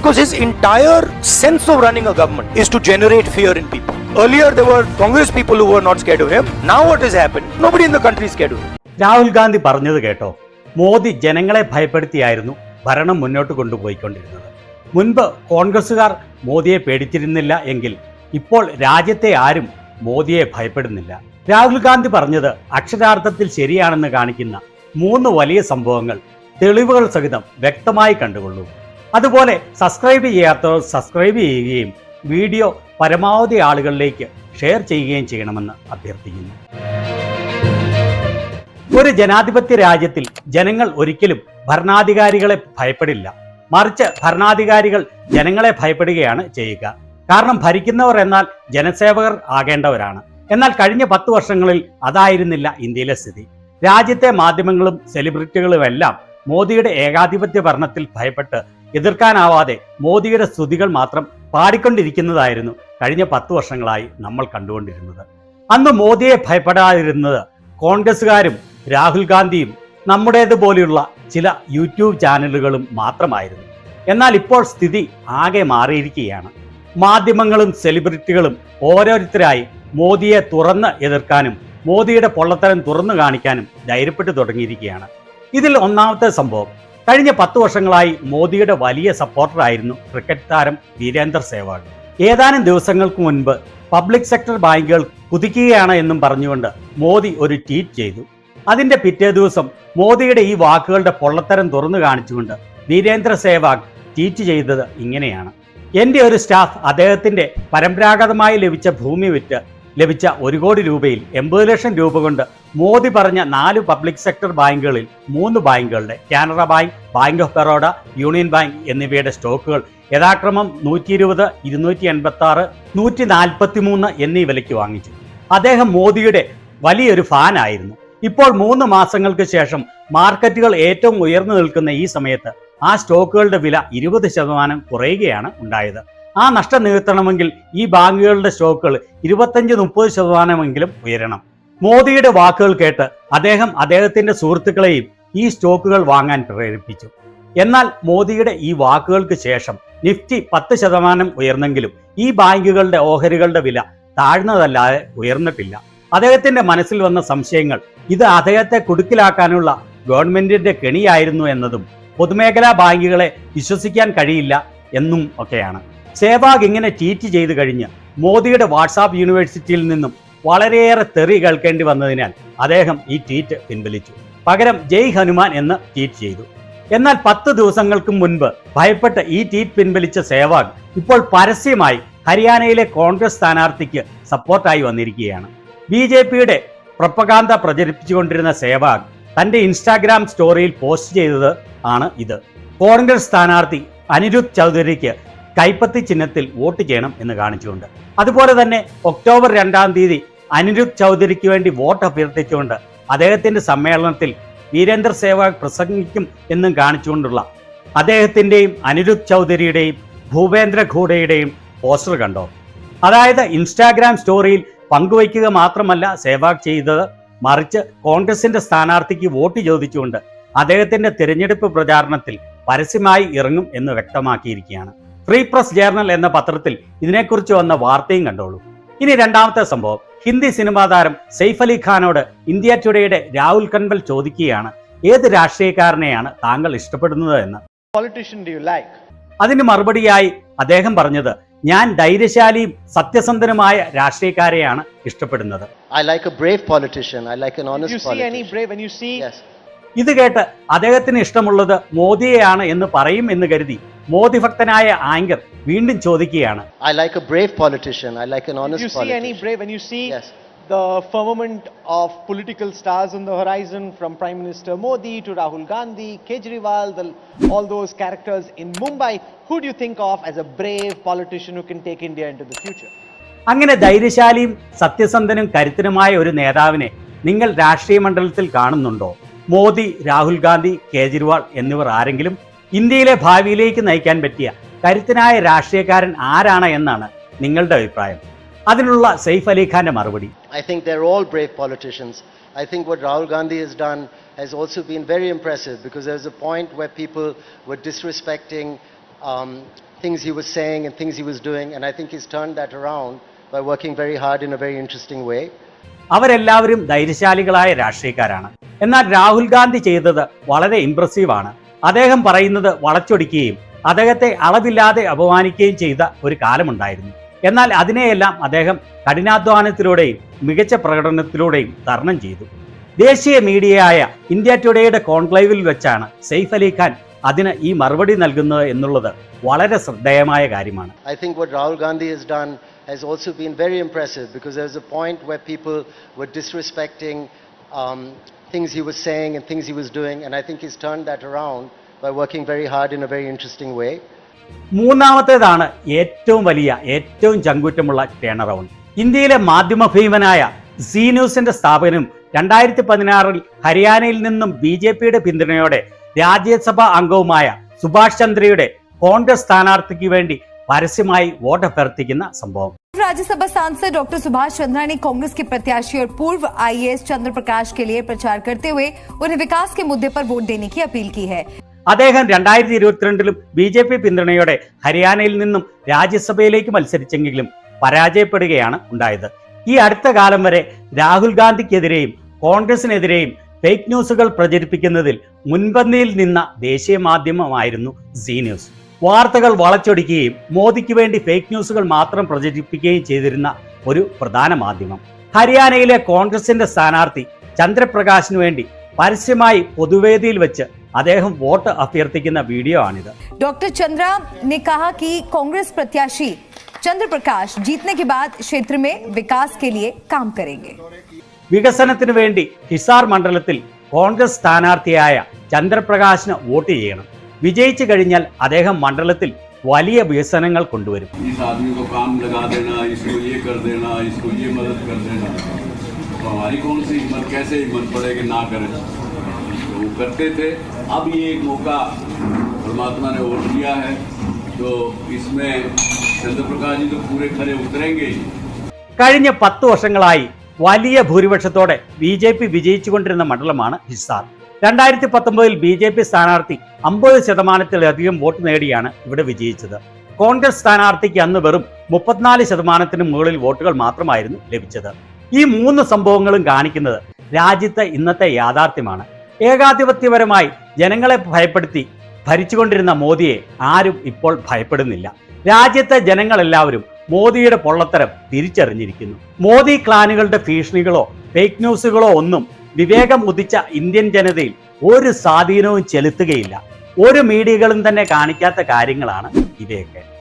Because his entire sense of running a government is to generate fear in people. Earlier there were Congress people who were not scared of him. Now what has happened? Nobody in the country is scared of him. Rahul Gandhi പറഞ്ഞത് കേട്ടോ? മോദി ജനങ്ങളെ ഭയപ്പെടുത്തിയായിരുന്നു ഭരണം മുന്നോട്ട് കൊണ്ടുപോയിക്കൊണ്ടിരുന്നത്. മുൻപ് കോൺഗ്രസുകാർ മോദിയെ പേടിച്ചിരുന്നില്ല എങ്കിൽ ഇപ്പോൾ രാജ്യത്തെ ആരും മോദിയെ ഭയപ്പെടുന്നില്ല. രാഹുൽ ഗാന്ധി പറഞ്ഞത് അക്ഷരാർത്ഥത്തിൽ ശരിയാണെന്ന് കാണിക്കുന്ന 3 വലിയ സംഭവങ്ങൾ തെളിവുകൾ സഹിതം വ്യക്തമായി കണ്ടുകൊള്ളൂ. അതുപോലെ സബ്സ്ക്രൈബ് ചെയ്യാത്തവർ സബ്സ്ക്രൈബ് ചെയ്യുകയും വീഡിയോ പരമാവധി ആളുകളിലേക്ക് ഷെയർ ചെയ്യുകയും ചെയ്യണമെന്ന് അഭ്യർത്ഥിക്കുന്നു. ഒരു ജനാധിപത്യ രാജ്യത്തിൽ ജനങ്ങൾ ഒരിക്കലും ഭരണാധികാരികളെ ഭയപ്പെടില്ല. മറിച്ച് ഭരണാധികാരികൾ ജനങ്ങളെ ഭയപ്പെടുകയാണ് ചെയ്യുക. കാരണം ഭരിക്കുന്നവർ എന്നാൽ ജനസേവകർ ആകേണ്ടവരാണ്. എന്നാൽ കഴിഞ്ഞ 10 വർഷങ്ങളിൽ അതായിരുന്നില്ല ഇന്ത്യയിലെ സ്ഥിതി. രാജ്യത്തെ മാധ്യമങ്ങളും സെലിബ്രിറ്റികളുമെല്ലാം മോദിയുടെ ഏകാധിപത്യ ഭരണത്തിൽ ഭയപ്പെട്ട് എതിർക്കാനാവാതെ മോദിയുടെ സ്തുതികൾ മാത്രം പാടിക്കൊണ്ടിരിക്കുന്നതായിരുന്നു കഴിഞ്ഞ 10 വർഷങ്ങളായി നമ്മൾ കണ്ടുകൊണ്ടിരുന്നത്. അന്ന് മോദിയെ ഭയപ്പെടാതിരുന്നത് കോൺഗ്രസുകാരും രാഹുൽ ഗാന്ധിയും നമ്മുടേതുപോലെയുള്ള ചില യൂട്യൂബ് ചാനലുകളും മാത്രമായിരുന്നു. എന്നാൽ ഇപ്പോൾ സ്ഥിതി ആകെ മാറിയിരിക്കുകയാണ്. മാധ്യമങ്ങളും സെലിബ്രിറ്റികളും ഓരോരുത്തരായി മോദിയെ തുറന്ന് എതിർക്കാനും മോദിയുടെ പൊള്ളത്തരം തുറന്നു കാണിക്കാനും ധൈര്യപ്പെട്ടു തുടങ്ങിയിരിക്കുകയാണ്. ഇതിൽ ഒന്നാമത്തെ സംഭവം, കഴിഞ്ഞ 10 വർഷങ്ങളായി മോദിയുടെ വലിയ സപ്പോർട്ടറായിരുന്നു ക്രിക്കറ്റ് താരം വീരേന്ദർ സേവാഗ്. ഏതാനും ദിവസങ്ങൾക്ക് മുൻപ് പബ്ലിക് സെക്ടർ ബാങ്കുകൾ കുതിക്കുകയാണ് എന്നും പറഞ്ഞുകൊണ്ട് മോദി ഒരു ട്വീറ്റ് ചെയ്തു. അതിന്റെ പിറ്റേ ദിവസം മോദിയുടെ ഈ വാക്കുകളുടെ പൊള്ളത്തരം തുറന്നു കാണിച്ചുകൊണ്ട് വീരേന്ദ്ര സേവാഗ് ട്വീറ്റ് ചെയ്തത് ഇങ്ങനെയാണ്: എൻ്റെ ഒരു സ്റ്റാഫ് അദ്ദേഹത്തിന്റെ പരമ്പരാഗതമായി ലഭിച്ച ഭൂമി വിറ്റ് ലഭിച്ച 1 കോടി രൂപയിൽ 80 ലക്ഷം രൂപ കൊണ്ട് മോദി പറഞ്ഞ 4 പബ്ലിക് സെക്ടർ ബാങ്കുകളിൽ 3 ബാങ്കുകളുടെ Canara bank, bank of Baroda, union bank എന്നിവയുടെ സ്റ്റോക്കുകൾ യഥാക്രമം 120, 286, 143 എന്നീ വിലയ്ക്ക് വാങ്ങിച്ചു. അദ്ദേഹം മോദിയുടെ വലിയൊരു ഫാനായിരുന്നു. ഇപ്പോൾ 3 മാസങ്ങൾക്ക് ശേഷം മാർക്കറ്റുകൾ ഏറ്റവും ഉയർന്നു നിൽക്കുന്ന ഈ സമയത്ത് ആ സ്റ്റോക്കുകളുടെ വില 20% കുറയുകയാണ് ഉണ്ടായത്. ആ നഷ്ടം നികത്തണമെങ്കിൽ ഈ ബാങ്കുകളുടെ സ്റ്റോക്കുകൾ 25-30% ഉയരണം. മോദിയുടെ വാക്കുകൾ കേട്ട് അദ്ദേഹത്തിന്റെ സുഹൃത്തുക്കളെയും ഈ സ്റ്റോക്കുകൾ വാങ്ങാൻ പ്രേരിപ്പിച്ചു. എന്നാൽ മോദിയുടെ ഈ വാക്കുകൾക്ക് ശേഷം നിഫ്റ്റി 10% ഉയർന്നെങ്കിലും ഈ ബാങ്കുകളുടെ ഓഹരികളുടെ വില താഴ്ന്നതല്ലാതെ ഉയർന്നിട്ടില്ല. അദ്ദേഹത്തിന്റെ മനസ്സിൽ വന്ന സംശയങ്ങൾ ഇത് അദ്ദേഹത്തെ കുടുക്കിലാക്കാനുള്ള ഗവൺമെന്റിന്റെ കെണിയായിരുന്നു എന്നതും പൊതുമേഖലാ ബാങ്കുകളെ വിശ്വസിക്കാൻ കഴിയില്ല എന്നും ഒക്കെയാണ്. സേവാഗ് ഇങ്ങനെ ട്വീറ്റ് ചെയ്തു കഴിഞ്ഞ് മോദിയുടെ വാട്സാപ്പ് യൂണിവേഴ്സിറ്റിയിൽ നിന്നും വളരെയേറെ തെറി കേൾക്കേണ്ടി വന്നതിനാൽ അദ്ദേഹം ഈ ട്വീറ്റ് പിൻവലിച്ചു. പകരം ജയ് ഹനുമാൻ എന്ന് ട്വീറ്റ് ചെയ്തു. എന്നാൽ 10 ദിവസങ്ങൾക്ക് മുൻപ് ഭയപ്പെട്ട് ഈ ട്വീറ്റ് പിൻവലിച്ച സേവാഗ് ഇപ്പോൾ പരസ്യമായി ഹരിയാനയിലെ കോൺഗ്രസ് സ്ഥാനാർത്ഥിക്ക് സപ്പോർട്ടായി വന്നിരിക്കുകയാണ്. BJPയുടെ പ്രൊപ്പഗാൻഡ പ്രചരിപ്പിച്ചുകൊണ്ടിരുന്ന സേവാഗ് തന്റെ ഇൻസ്റ്റാഗ്രാം സ്റ്റോറിയിൽ പോസ്റ്റ് ചെയ്തത് ആണ് ഇത്. കോൺഗ്രസ് സ്ഥാനാർത്ഥി അനിരുദ്ധ് ചൗധരിക്ക് കൈപ്പത്തി ചിഹ്നത്തിൽ വോട്ട് ചെയ്യണം എന്ന് കാണിച്ചുകൊണ്ട്. അതുപോലെ തന്നെ ഒക്ടോബർ 2-ാം തീയതി അനിരുദ്ധ് ചൗധരിക്ക് വേണ്ടി വോട്ട് അഭ്യർത്ഥിച്ചുകൊണ്ട് അദ്ദേഹത്തിന്റെ സമ്മേളനത്തിൽ വീരേന്ദർ സേവാഗ് പ്രസംഗിക്കും എന്നും കാണിച്ചുകൊണ്ടുള്ള അദ്ദേഹത്തിന്റെയും അനിരുദ്ധ് ചൗധരിയുടെയും ഭൂപേന്ദ്ര ഖൂഡയുടെയും പോസ്റ്റർ കണ്ടോ? അതായത് ഇൻസ്റ്റാഗ്രാം സ്റ്റോറിയിൽ പങ്കുവയ്ക്കുക മാത്രമല്ല സേവാഗ് ചെയ്തത്, മറിച്ച് കോൺഗ്രസിന്റെ സ്ഥാനാർത്ഥിക്ക് വോട്ട് ചോദിച്ചുകൊണ്ട് അദ്ദേഹത്തിന്റെ തിരഞ്ഞെടുപ്പ് പ്രചാരണത്തിൽ പരസ്യമായി ഇറങ്ങും എന്ന് വ്യക്തമാക്കിയിരിക്കുകയാണ്. ഫ്രീ പ്രസ് ജേർണൽ എന്ന പത്രത്തിൽ ഇതിനെക്കുറിച്ച് വന്ന വാർത്തയും കണ്ടോളൂ. ഇനി രണ്ടാമത്തെ സംഭവം, ഹിന്ദി സിനിമാ താരം സെയ്ഫ് അലി ഖാനോട് ഇന്ത്യ ടുഡേയുടെ രാഹുൽ കൻവൽ ചോദിക്കുകയാണ്, ഏത് രാഷ്ട്രീയക്കാരനെയാണ് താങ്കൾ ഇഷ്ടപ്പെടുന്നത് എന്ന്. അതിന് മറുപടിയായി അദ്ദേഹം പറഞ്ഞത്, ഞാൻ ധൈര്യശാലിയും സത്യസന്ധനുമായ രാഷ്ട്രീയക്കാരെയാണ് ഇഷ്ടപ്പെടുന്നത്. ഇത് കേട്ട് അദ്ദേഹത്തിന് ഇഷ്ടമുള്ളത് മോദിയെയാണ് എന്ന് പറയും എന്ന് കരുതി മോദി ഭക്തനായ ആങ്കർ വീണ്ടും ചോദിക്കുകയാണ്, the firmament of political stars on the horizon, from Prime Minister Modi to Rahul Gandhi, Kejriwal, all those characters in Mumbai, who do you think of as a brave politician who can take India into the future? അങ്ങനെ ധൈര്യശാലിയും സത്യസന്ധനും കരുത്തനുമായ ഒരു നേതാവിനെ നിങ്ങൾ രാഷ്ട്രീയ മണ്ഡലത്തിൽ കാണുന്നുണ്ടോ? മോദി, രാഹുൽ ഗാന്ധി, കേജ്രിവാൾ എന്നിവർ ആരെങ്കിലും ഇന്ത്യയിലെ ഭാവിയിലേക്ക് നയിക്കാൻ പറ്റിയ കരുത്തനായ രാഷ്ട്രീയക്കാരൻ ആരാണ് എന്നാണ് നിങ്ങളുടെ അഭിപ്രായം? അതിനുള്ള സെയ്ഫ് അലി ഖാന്റെ മറുപടി, I think they're all brave politicians. I think what Rahul Gandhi has done has also been very impressive, because there's a point where people were disrespecting things he was saying and things he was doing, and I think he's turned that around by working very hard in a very interesting way. അവരെല്ലാവരും ധൈര്യശാലികളായ രാഷ്ട്രീയക്കാരാണ്. എന്നാൽ രാഹുൽ ഗാന്ധി ചെയ്തത് വളരെ ഇംപ്രസീവാണ്. അദ്ദേഹം പറയുന്നത് വളച്ചൊടിക്കുകയും അദ്ദേഹത്തെ അളവില്ലാതെ അപമാനിക്കുകയും ചെയ്ത ഒരു കാലമുണ്ടായിരുന്നു. എന്നാൽ അതിനെയെല്ലാം അദ്ദേഹം കഠിനാധ്വാനത്തിലൂടെയും മികച്ച പ്രകടനത്തിലൂടെയും തരണം ചെയ്തു. ദേശീയ മീഡിയയായ ഇന്ത്യ ടുഡേയുടെ കോൺക്ലേവിൽ വെച്ചാണ് സെയ്ഫ് അലി ഖാൻ അതിന് ഈ മറുപടി നൽകുന്നത് എന്നുള്ളത് വളരെ ശ്രദ്ധേയമായ കാര്യമാണ്. I think what Rahul Gandhi has done has also been very impressive, because there was a point where people were disrespecting things he was saying and things he was doing, and I think he's turned that around by working very hard in a very interesting way. മൂന്നാമത്തേതാണ് ഏറ്റവും ചങ്കൂറ്റമുള്ള turn around. ഇന്ത്യയിലെ മാധ്യമ ഭീമനായ see ന്യൂസിന്റെ സ്ഥാപകനും 2016 ഹരിയാനയിൽ നിന്നും BJPയുടെ പിന്തുണയോടെ രാജ്യസഭാ അംഗവുമായ സുഭാഷ് ചന്ദ്രയുടെ കോൺഗ്രസ് സ്ഥാനാർത്ഥിക്ക് വേണ്ടി പരസ്യമായി വോട്ട് അഭ്യർത്ഥിക്കുന്ന സംഭവം. राज्यसभा सांसद डॉक्टर सुभाष चंद्रा ने कांग्रेस के प्रत्याशी और पूर्व IAS चंद्र प्रकाश के लिए प्रचार करते हुए उन्हें विकास के मुद्दे पर वोट देने की अपील की है. അദ്ദേഹം 2022 BJP പിന്തുണയോടെ ഹരിയാനയിൽ നിന്നും രാജ്യസഭയിലേക്ക് മത്സരിച്ചെങ്കിലും പരാജയപ്പെടുകയാണ് ഉണ്ടായത്. ഈ അടുത്ത കാലം വരെ രാഹുൽ ഗാന്ധിക്കെതിരെയും കോൺഗ്രസിനെതിരെയും ഫേക്ക് ന്യൂസുകൾ പ്രചരിപ്പിക്കുന്നതിൽ മുൻപന്തിയിൽ നിന്ന ദേശീയ മാധ്യമമായിരുന്നു സീ ന്യൂസ്. വാർത്തകൾ വളച്ചൊടിക്കുകയും മോദിക്ക് വേണ്ടി ഫേക്ക് ന്യൂസുകൾ മാത്രം പ്രചരിപ്പിക്കുകയും ചെയ്തിരുന്ന ഒരു പ്രധാന മാധ്യമം. ഹരിയാനയിലെ കോൺഗ്രസിന്റെ സ്ഥാനാർത്ഥി ചന്ദ്രപ്രകാശിനു വേണ്ടി പരസ്യമായി പൊതുവേദിയിൽ വെച്ച് അദ്ദേഹം വോട്ട് അഭ്യർത്ഥിക്കുന്ന വീഡിയോ ആണിത്. डॉक्टर चंद्रा ने कहा कि कांग्रेस प्रत्याशी चंद्र प्रकाश जीतने के बाद क्षेत्र में विकास के लिए काम करेंगे. വികസനത്തിനു വേണ്ടി ഹിസാർ മണ്ഡലത്തിൽ കോൺഗ്രസ് സ്ഥാനാർത്ഥിയായ ചന്ദ്രപ്രകാശിന് വോട്ട് ചെയ്യണം. വിജയിച്ചു കഴിഞ്ഞാൽ അദ്ദേഹം മണ്ഡലത്തിൽ വലിയ വികസനങ്ങൾ കൊണ്ടുവരും. करते थे, अब ये एक मौका परमात्मा ने और दिया है, तो इसमें चंद्र प्रकाश जी तो पूरे खरे उतरेंगे. കഴിഞ്ഞ 10 വർഷങ്ങളായി വലിയ ഭൂരിപക്ഷത്തോടെ BJP വിജയിച്ചുകൊണ്ടിരുന്ന മണ്ഡലമാണ് ഹിസാർ. 2019 BJP സ്ഥാനാർത്ഥി 50%-ലധികം വോട്ട് നേടിയാണ് ഇവിടെ വിജയിച്ചത്. കോൺഗ്രസ് സ്ഥാനാർത്ഥിക്ക് അന്ന് വെറും 34%-ന് മുകളിൽ വോട്ടുകൾ മാത്രമായിരുന്നു ലഭിച്ചത്. ഈ 3 സംഭവങ്ങളും കാണിക്കുന്നത് രാജ്യത്തെ ഇന്നത്തെ യാഥാർത്ഥ്യമാണ്. ഏകാധിപത്യപരമായി ജനങ്ങളെ ഭയപ്പെടുത്തി ഭരിച്ചുകൊണ്ടിരുന്ന മോദിയെ ആരും ഇപ്പോൾ ഭയപ്പെടുന്നില്ല. രാജ്യത്തെ ജനങ്ങളെല്ലാവരും മോദിയുടെ പൊള്ളത്തരം തിരിച്ചറിഞ്ഞിരിക്കുന്നു. മോദി ക്ലാനുകളുടെ ഭീഷണികളോ ഫേക്ക് ന്യൂസുകളോ ഒന്നും വിവേകം ഉദിച്ച ഇന്ത്യൻ ജനതയിൽ ഒരു സ്വാധീനവും ചെലുത്തുകയില്ല. ഒരു മീഡിയകളും തന്നെ കാണിക്കാത്ത കാര്യങ്ങളാണ് ഇവയൊക്കെ.